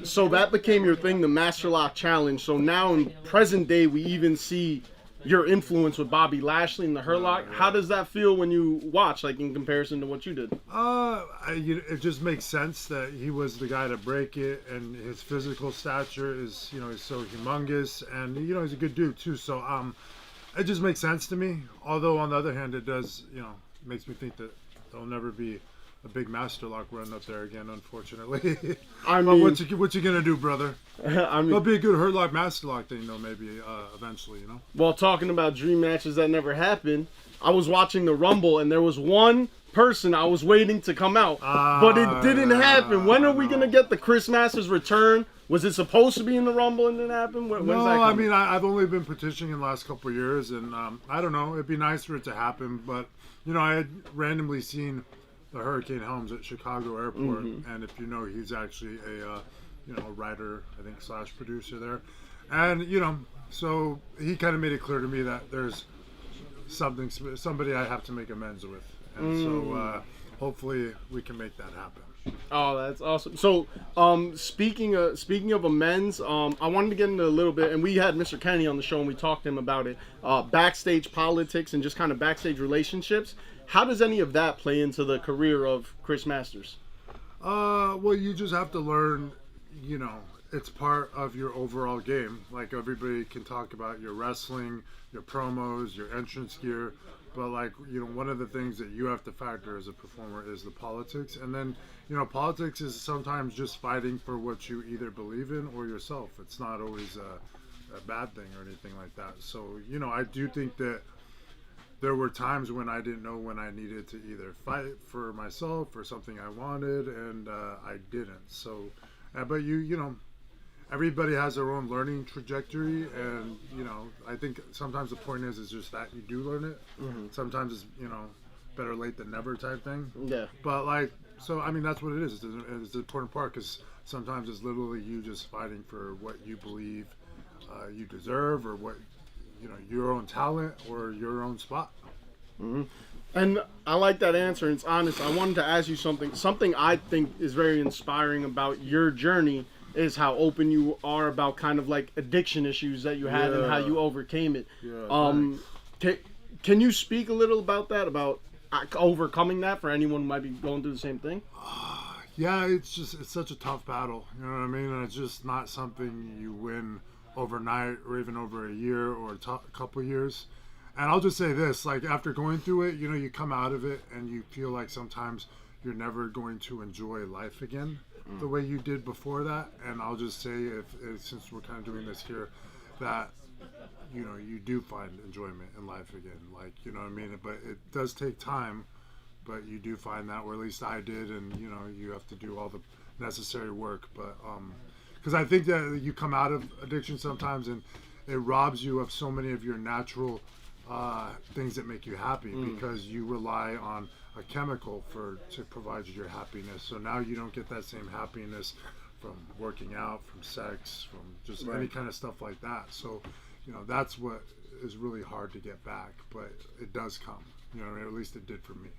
So that became your thing, the Master Lock Challenge. So now in present day, we even see your influence with Bobby Lashley and the Hurt Lock. How does that feel when you watch, like in comparison to what you did? It just makes sense that he was the guy to break it, and his physical stature is, is so humongous, and he's a good dude too. So it just makes sense to me. Although on the other hand, it does, makes me think that there'll never be a big Master Lock run up there again, unfortunately. I mean, what you gonna do, brother? There'll be a good Hurt Lock Master Lock thing, though, maybe eventually, Well, talking about dream matches that never happened, I was watching the Rumble, and there was one person I was waiting to come out, but it didn't happen. When are we gonna get the Chris Masters return? Was it supposed to be in the Rumble and didn't happen? When's that coming? I mean, I've only been petitioning in the last couple of years, and I don't know. It'd be nice for it to happen, but I had randomly seen the Hurricane Helms at Chicago Airport, and if he's actually a writer, I think, / producer there, and so he kind of made it clear to me that there's somebody I have to make amends with, and so hopefully we can make that happen. Oh, that's awesome. So, speaking of amends, I wanted to get into a little bit, and we had Mr. Kenny on the show, and we talked to him about it, backstage politics and just kind of backstage relationships. How does any of that play into the career of Chris Masters? Well, you just have to learn, it's part of your overall game. Like, everybody can talk about your wrestling, your promos, your entrance gear, but one of the things that you have to factor as a performer is the politics. And then, politics is sometimes just fighting for what you either believe in or yourself. It's not always a bad thing or anything like that. So, I do think that there were times when I didn't know when I needed to either fight for myself or something I wanted, and I didn't. So, but everybody has their own learning trajectory, and I think sometimes the point is just that you do learn it. Sometimes it's better late than never type thing. Yeah. But so I mean, that's what it is. It's the important part, because sometimes it's literally you just fighting for what you believe you deserve, or what your own talent or your own spot. And I like that answer, and it's honest. I wanted to ask you something I think is very inspiring about your journey is how open you are about kind of like addiction issues that you had and how you overcame it. Can you speak a little about that, about overcoming that for anyone who might be going through the same thing? Yeah, it's such a tough battle, you know what I mean? And it's just not something you win overnight or even over a year or a couple years. And I'll just say this, after going through it, you come out of it and you feel like sometimes you're never going to enjoy life again the way you did before that. And I'll just say, since we're kind of doing this here, that you do find enjoyment in life again, you know what I mean? But it does take time, but you do find that, or at least I did, and you have to do all the necessary work. But because I think that you come out of addiction sometimes and it robs you of so many of your natural things that make you happy, because you rely on a chemical to provide you your happiness. So now you don't get that same happiness from working out, from sex, from just any kind of stuff like that. So that's what is really hard to get back, but it does come, at least it did for me.